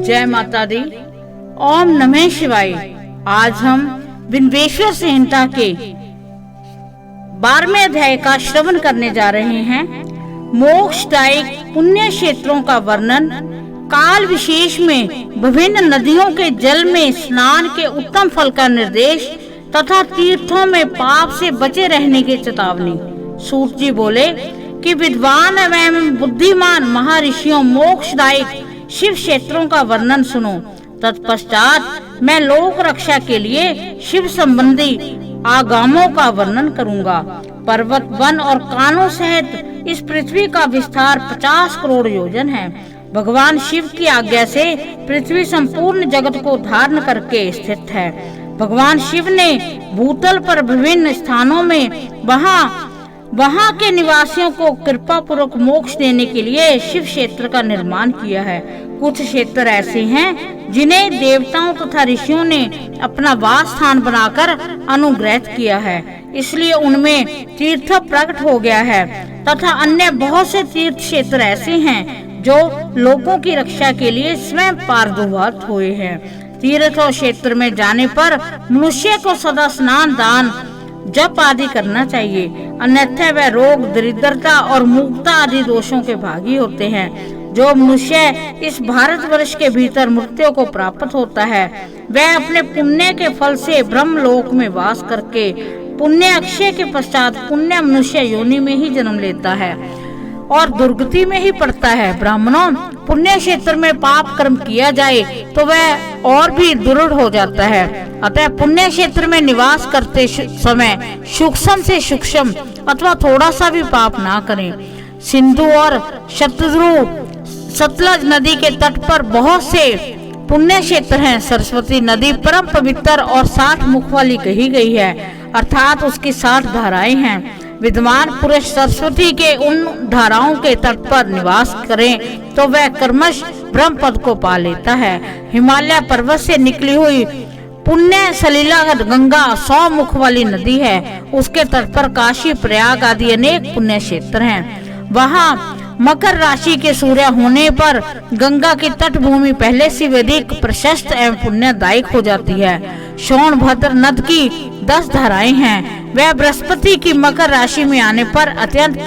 जय माता दी। ओम नमः शिवाय। आज हम बिंदेश्वर संहिता के 12वें अध्याय का श्रवण करने जा रहे हैं। मोक्षदायक पुण्य क्षेत्रों का वर्णन, काल विशेष में विभिन्न नदियों के जल में स्नान के उत्तम फल का निर्देश तथा तीर्थों में पाप से बचे रहने की चेतावनी। सूत जी बोले कि विद्वान एवं बुद्धिमान महर्षियों मोक्षदायक शिव क्षेत्रों का वर्णन सुनो। तत्पश्चात मैं लोक रक्षा के लिए शिव संबंधी आगमों का वर्णन करूंगा। पर्वत, वन और कानों सहित इस पृथ्वी का विस्तार 50 करोड़ योजन है। भगवान शिव की आज्ञा से पृथ्वी संपूर्ण जगत को धारण करके स्थित है। भगवान शिव ने भूतल पर विभिन्न स्थानों में वहाँ के निवासियों को कृपा पूर्वक मोक्ष देने के लिए शिव क्षेत्र का निर्माण किया है। कुछ क्षेत्र ऐसे हैं जिन्हें देवताओं तथा ऋषियों ने अपना वास स्थान बनाकर अनुग्रहित किया है, इसलिए उनमें तीर्थ प्रकट हो गया है। तथा अन्य बहुत से तीर्थ क्षेत्र ऐसे हैं जो लोगों की रक्षा के लिए स्वयं प्रादुर्भूत हुए हैं। तीर्थ क्षेत्र में जाने पर मनुष्य को सदा स्नान, दान, जप आदि करना चाहिए, अन्यथा वह रोग, दरिद्रता और मूर्खता आदि दोषों के भागी होते हैं। जो मनुष्य इस भारतवर्ष के भीतर मृत्यु को प्राप्त होता है, वह अपने पुण्य के फल से ब्रह्मलोक में वास करके पुण्य अक्षय के पश्चात पुण्य मनुष्य योनि में ही जन्म लेता है और दुर्गति में ही पड़ता है। ब्राह्मणों, पुण्य क्षेत्र में पाप कर्म किया जाए तो वह और भी दृढ़ हो जाता है। अतः पुण्य क्षेत्र में निवास करते समय सूक्ष्म से सूक्ष्म अथवा थोड़ा सा भी पाप ना करें। सिंधु और सतलज नदी के तट पर बहुत से पुण्य क्षेत्र हैं। सरस्वती नदी परम पवित्र और 60 मुख वाली कही गई है, अर्थात उसकी 60 धाराएं हैं। विद्वान पुरुष सरस्वती के उन धाराओं के तट पर निवास करें तो वह कर्मश ब्रह्म पद को पा लेता है। हिमालय पर्वत से निकली हुई पुण्य सलीला गंगा 100 मुख वाली नदी है। उसके तट पर काशी, प्रयाग आदि अनेक पुण्य क्षेत्र हैं। वहाँ मकर राशि के सूर्य होने पर गंगा की तट भूमि पहले से अधिक प्रशस्त एवं पुण्यदायक हो जाती है। सोनभद्र नद की 10 धाराएं हैं। वह बृहस्पति की मकर राशि में आने पर अत्यंत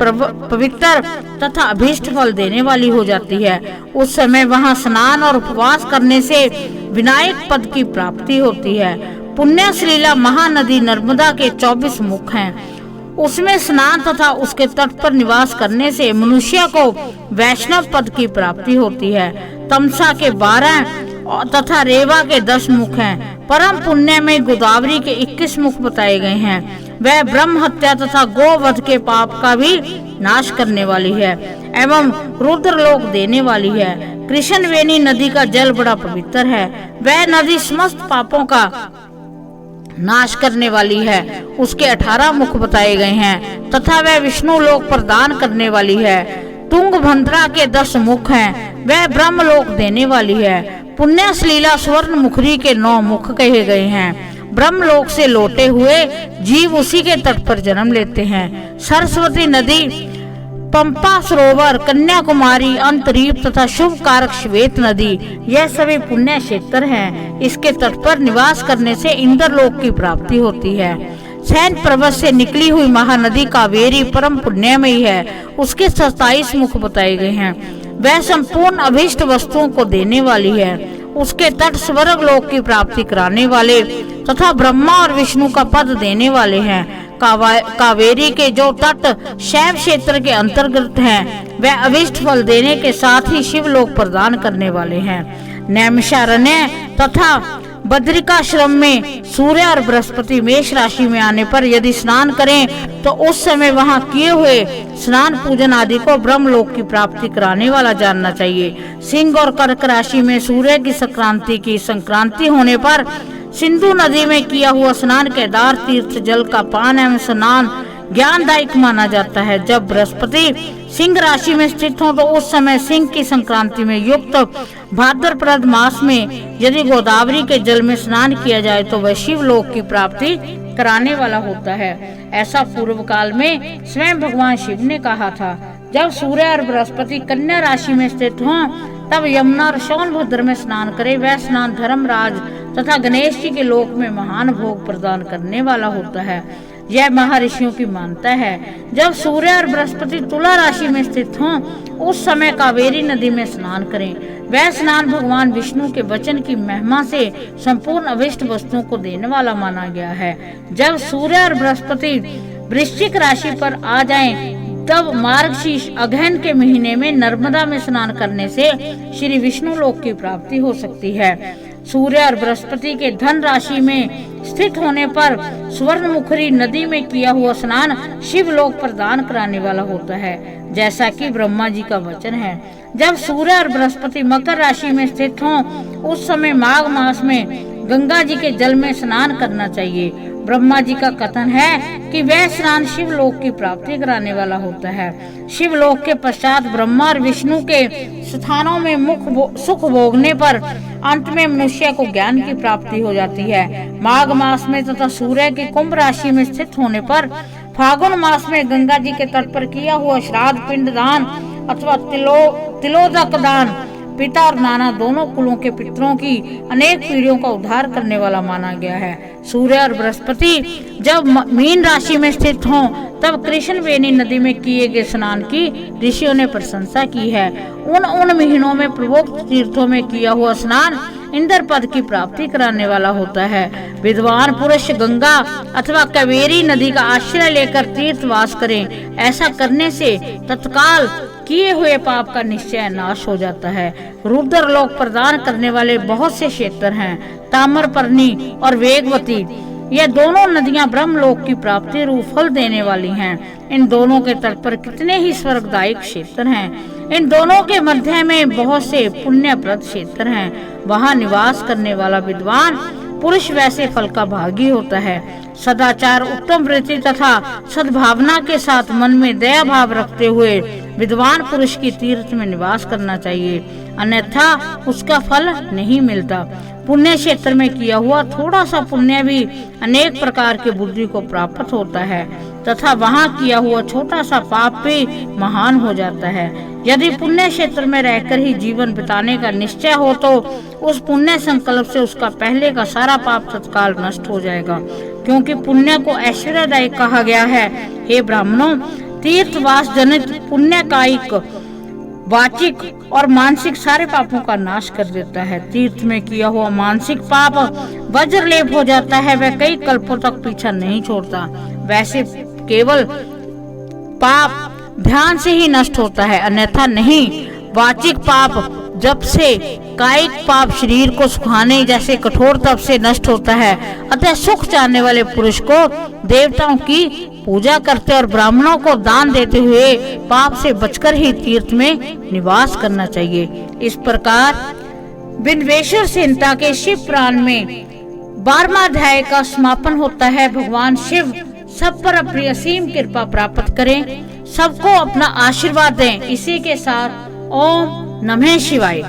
पवित्र तथा अभीष्ट फल देने वाली हो जाती है। उस समय वहां स्नान और उपवास करने से विनायक पद की प्राप्ति होती है। पुण्य सलीला महानदी नर्मदा के 24 मुख हैं। उसमें स्नान तथा उसके तट पर निवास करने से मनुष्य को वैष्णव पद की प्राप्ति होती है। तमसा के 12 तथा रेवा के 10 मुख हैं। परम पुण्य में गोदावरी के 21 मुख बताए गए हैं। वह ब्रह्म हत्या तथा गोवध के पाप का भी नाश करने वाली है एवं रुद्र लोक देने वाली है। कृष्णवेणी नदी का जल बड़ा पवित्र है। वह नदी समस्त पापों का नाश करने वाली है। उसके 18 मुख बताए गए हैं तथा वह विष्णु लोक प्रदान करने वाली है। तुंगभद्रा के 10 मुख हैं। वह ब्रह्म लोक देने वाली है। पुण्य सलीला स्वर्ण मुखरी के 9 मुख कहे गए हैं। ब्रह्मलोक से लौटे हुए जीव उसी के तट पर जन्म लेते हैं। सरस्वती नदी, पंपा सरोवर, कन्याकुमारी, अंतरीप तथा शुभ कारक श्वेत नदी, यह सभी पुण्य क्षेत्र हैं। इसके तट पर निवास करने से इंद्रलोक की प्राप्ति होती है। सैन पर्वत से निकली हुई महानदी कावेरी परम पुण्यमयी है। उसके 27 मुख बताए गए हैं। वह संपूर्ण अभीष्ट वस्तुओं को देने वाली है। उसके तट स्वर्ग लोक की प्राप्ति कराने वाले तथा ब्रह्मा और विष्णु का पद देने वाले हैं। कावेरी के जो तट शैव क्षेत्र के अंतर्गत हैं, वह अभीष्ट फल देने के साथ ही शिव लोक प्रदान करने वाले हैं। नैमिषारण्य तथा बद्रिकाश्रम में सूर्य और बृहस्पति मेष राशि में आने पर यदि स्नान करें तो उस समय वहां किए हुए स्नान पूजन आदि को ब्रह्मलोक की प्राप्ति कराने वाला जानना चाहिए। सिंह और कर्क राशि में सूर्य की संक्रांति होने पर सिंधु नदी में किया हुआ स्नान केदार तीर्थ जल का पान एवं स्नान ज्ञानदायक माना जाता है। जब बृहस्पति सिंह राशि में स्थित हो तो उस समय सिंह की संक्रांति में युक्त भाद्रपद मास में यदि गोदावरी के जल में स्नान किया जाए तो वह शिव लोक की प्राप्ति कराने वाला होता है। ऐसा पूर्व काल में स्वयं भगवान शिव ने कहा था। जब सूर्य और बृहस्पति कन्या राशि में स्थित हों तब यमुना और सोनभद्र में स्नान करे। वह स्नान धर्मराज तथा गणेश जी के लोक में महान भोग प्रदान करने वाला होता है। यह महर्षियों की मान्यता है। जब सूर्य और बृहस्पति तुला राशि में स्थित हों, उस समय कावेरी नदी में स्नान करें। वह स्नान भगवान विष्णु के वचन की महिमा से संपूर्ण अभिष्ट वस्तुओं को देने वाला माना गया है। जब सूर्य और बृहस्पति वृश्चिक राशि पर आ जाएं, तब मार्गशीर्ष अगहन के महीने में नर्मदा में स्नान करने से श्री विष्णु लोक की प्राप्ति हो सकती है। सूर्य और बृहस्पति के धन राशि में स्थित होने पर स्वर्णमुखरी नदी में किया हुआ स्नान शिव लोक प्रदान कराने वाला होता है, जैसा कि ब्रह्मा जी का वचन है। जब सूर्य और बृहस्पति मकर राशि में स्थित हों, उस समय माघ मास में गंगा जी के जल में स्नान करना चाहिए। ब्रह्मा जी का कथन है कि वह स्नान शिवलोक की प्राप्ति कराने वाला होता है। शिवलोक के पश्चात ब्रह्मा और विष्णु के स्थानों में सुख भोगने पर अंत में मनुष्य को ज्ञान की प्राप्ति हो जाती है। माघ मास में तथा सूर्य की कुंभ राशि में स्थित होने पर फागुन मास में गंगा जी के तट पर किया हुआ श्राद्ध, पिंड दान अथवा तिलोदक दान पिता और नाना दोनों कुलों के पितरों की अनेक पीढ़ियों का उद्धार करने वाला माना गया है। सूर्य और बृहस्पति जब मीन राशि में स्थित हों, तब कृष्णवेणी नदी में किए गए स्नान की ऋषियों ने प्रशंसा की है। उन महीनों में प्रवोक्त तीर्थों में किया हुआ स्नान इंद्र पद की प्राप्ति कराने वाला होता है। विद्वान पुरुष गंगा अथवा कावेरी नदी का आश्रय लेकर तीर्थवास करें। ऐसा करने से तत्काल किए हुए पाप का निश्चय नाश हो जाता है। रुद्र लोक प्रदान करने वाले बहुत से क्षेत्र हैं, ताम्रपर्णी और वेगवती। यह दोनों नदियां ब्रह्मलोक की प्राप्ति रूप फल देने वाली हैं। इन दोनों के तट पर कितने ही स्वर्गदायी क्षेत्र हैं। इन दोनों के मध्य में बहुत से पुण्यप्रद क्षेत्र हैं। वहां निवास करने वाला विद्वान पुरुष वैसे फल का भागी होता है। सदाचार, उत्तम वृत्ति तथा सद्भावना के साथ मन में दया भाव रखते हुए विद्वान पुरुष की तीर्थ में निवास करना चाहिए, अन्यथा उसका फल नहीं मिलता। पुण्य क्षेत्र में किया हुआ थोड़ा सा पुण्य भी अनेक प्रकार के बुद्धि को प्राप्त होता है तथा वहाँ किया हुआ छोटा सा पाप भी महान हो जाता है। यदि पुण्य क्षेत्र में रहकर ही जीवन बिताने का निश्चय हो तो उस पुण्य संकल्प से उसका पहले का सारा पाप तत्काल नष्ट हो जाएगा, क्योंकि पुण्य को ऐश्वर्यदायी कहा गया है। हे ब्राह्मणों, तीर्थवास जनित पुण्य कायिक, वाचिक और मानसिक सारे पापों का नाश कर देता है। तीर्थ में किया हुआ मानसिक पाप वज्रलेप हो जाता है, वह कई कल्पों तक पीछा नहीं छोड़ता। वैसे केवल पाप ध्यान से ही नष्ट होता है, अन्यथा नहीं। वाचिक पाप जब से, कायिक पाप शरीर को सुखाने जैसे कठोर तप से नष्ट होता है। अतः सुख चाहने वाले पुरुष को देवताओं की पूजा करते और ब्राह्मणों को दान देते हुए पाप से बचकर ही तीर्थ में निवास करना चाहिए। इस प्रकार बिन्वेश्वर संहिता के शिव पुराण में 12वां अध्याय का समापन होता है। भगवान शिव सब पर अपनी असीम कृपा प्राप्त करें, सबको अपना आशीर्वाद दें। इसी के साथ ओम नमः शिवाय।